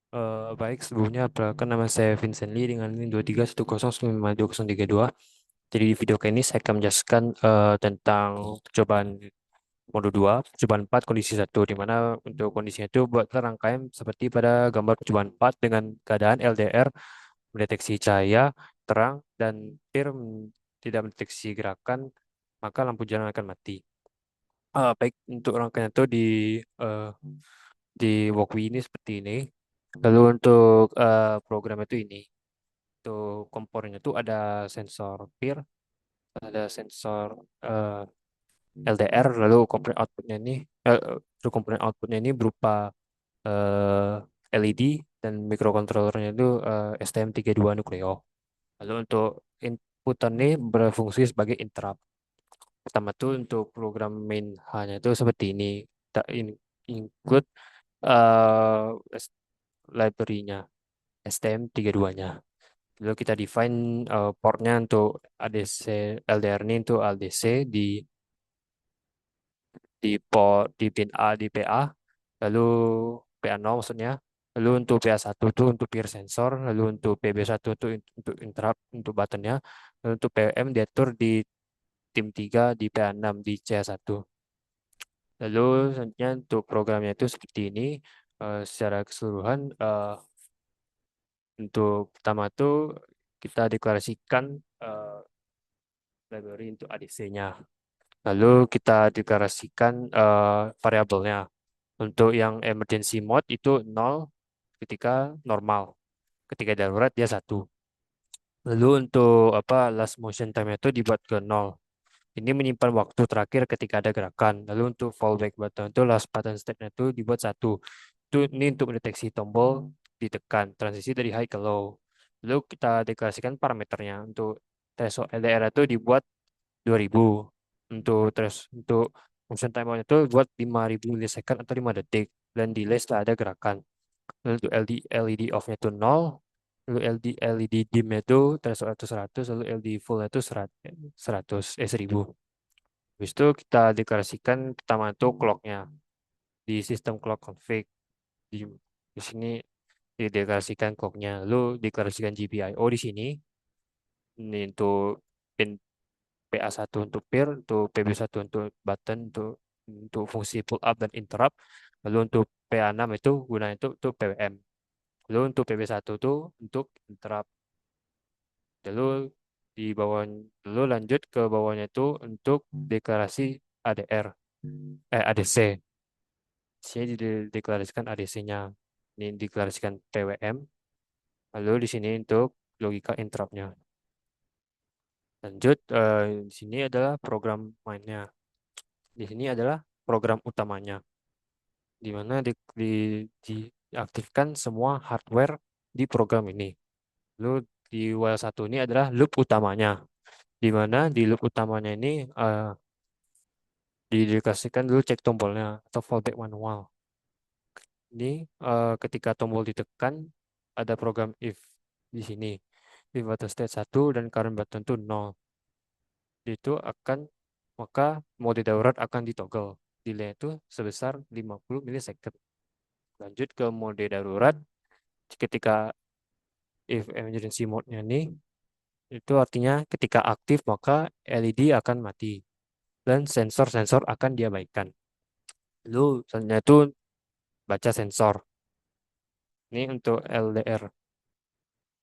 Baik, sebelumnya perkenalkan nama saya Vincent Lee dengan NIM 2310952032. Jadi di video kali ini saya akan menjelaskan tentang percobaan mode 2, percobaan 4, kondisi satu, di mana untuk kondisinya itu buat rangkaian seperti pada gambar percobaan 4 dengan keadaan LDR mendeteksi cahaya, terang, dan tir tidak mendeteksi gerakan, maka lampu jalan akan mati. Baik, untuk rangkaian itu eh, di Walkme ini seperti ini. Lalu untuk program itu ini, untuk kompornya itu ada sensor PIR, ada sensor eh, LDR, lalu komponen outputnya ini, lalu komponen outputnya ini berupa LED dan microcontrollernya itu STM32 Nucleo. Lalu untuk inputan ini berfungsi sebagai interrupt. Pertama tuh untuk program main hanya itu seperti ini. Kita include eh, library-nya STM32-nya. Lalu kita define portnya untuk ADC LDR ini untuk LDC di port di pin A di PA, lalu PA0 maksudnya. Lalu untuk PA1 itu untuk peer sensor, lalu untuk PB1 untuk interrupt untuk buttonnya, lalu untuk PWM diatur di tim 3 di PA6 di CA1. Lalu selanjutnya untuk programnya itu seperti ini. Secara keseluruhan untuk pertama itu kita deklarasikan eh, library untuk ADC-nya. Lalu kita deklarasikan variabelnya. Untuk yang emergency mode itu 0 ketika normal. Ketika darurat dia satu. Lalu untuk apa last motion time itu dibuat ke 0. Ini menyimpan waktu terakhir ketika ada gerakan. Lalu untuk fallback button itu last button state-nya itu dibuat satu. Itu ini untuk mendeteksi tombol ditekan, transisi dari high ke low. Lalu kita deklarasikan parameternya. Untuk threshold LDR itu dibuat 2000. Untuk motion timer itu buat 5000 milisecond atau 5 detik dan delay setelah ada gerakan. Lalu untuk LED off-nya itu 0, lalu LED dim-nya itu threshold itu 100, lalu LED full-nya itu 1000. Habis itu kita deklarasikan pertama itu clock-nya di sistem clock config. Di sini dideklarasikan clock-nya, lalu deklarasikan GPIO di sini. Ini untuk pin PA1 untuk pair, untuk PB1 untuk button, untuk fungsi pull up dan interrupt. Lalu untuk PA6 itu gunanya itu untuk PWM. Lalu untuk PB1 itu untuk interrupt. Lalu di bawah lalu lanjut ke bawahnya itu untuk deklarasi ADR ADC. Sini dideklarasikan ADC-nya. Ini deklarasikan PWM. Lalu di sini untuk logika interrupt-nya. Lanjut di sini adalah program mainnya. Di sini adalah program utamanya, di mana diaktifkan semua hardware di program ini. Lalu di WL1 ini adalah loop utamanya, di mana di loop utamanya ini didedikasikan dulu cek tombolnya atau fallback manual. Ini ketika tombol ditekan ada program if di sini. If button state 1 dan current button itu 0. Itu akan maka mode darurat akan ditoggle. Delay itu sebesar 50 milisecond. Lanjut ke mode darurat ketika if emergency mode-nya ini itu artinya ketika aktif maka LED akan mati dan sensor-sensor akan diabaikan. Lalu selanjutnya itu baca sensor. Ini untuk LDR.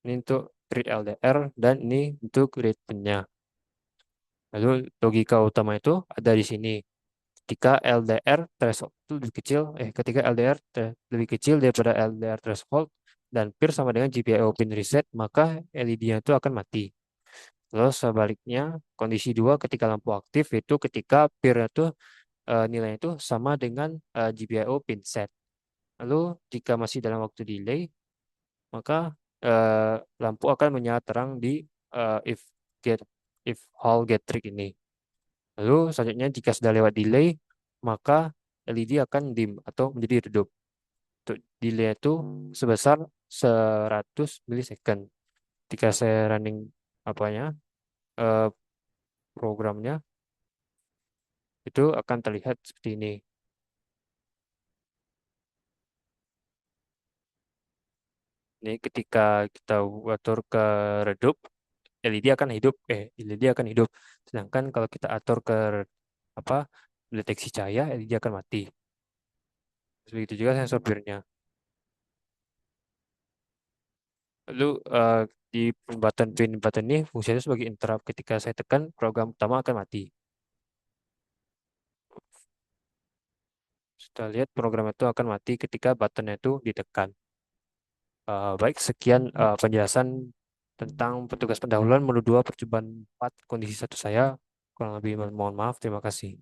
Ini untuk read LDR dan ini untuk read pin-nya. Lalu logika utama itu ada di sini. Ketika LDR threshold itu lebih kecil, ketika LDR lebih kecil daripada LDR threshold dan peer sama dengan GPIO pin reset, maka LED-nya itu akan mati. Lalu sebaliknya, kondisi dua ketika lampu aktif itu ketika peer itu nilainya itu sama dengan GPIO pin set. Lalu jika masih dalam waktu delay, maka lampu akan menyala terang di if get if hall get trick ini. Lalu selanjutnya jika sudah lewat delay, maka LED akan dim atau menjadi redup. Untuk delay itu sebesar 100 milisecond. Jika saya running apanya eh, programnya itu akan terlihat seperti ini. Ini ketika kita atur ke redup, LED akan hidup, LED akan hidup. Sedangkan kalau kita atur ke apa deteksi cahaya, LED akan mati. Begitu juga sensor firmware. Lalu di pin button ini fungsinya sebagai interrupt. Ketika saya tekan, program utama akan mati. Kita lihat program itu akan mati ketika buttonnya itu ditekan. Baik, sekian penjelasan tentang petugas pendahuluan menu 2 percobaan 4 kondisi satu saya. Kurang lebih mohon maaf. Terima kasih.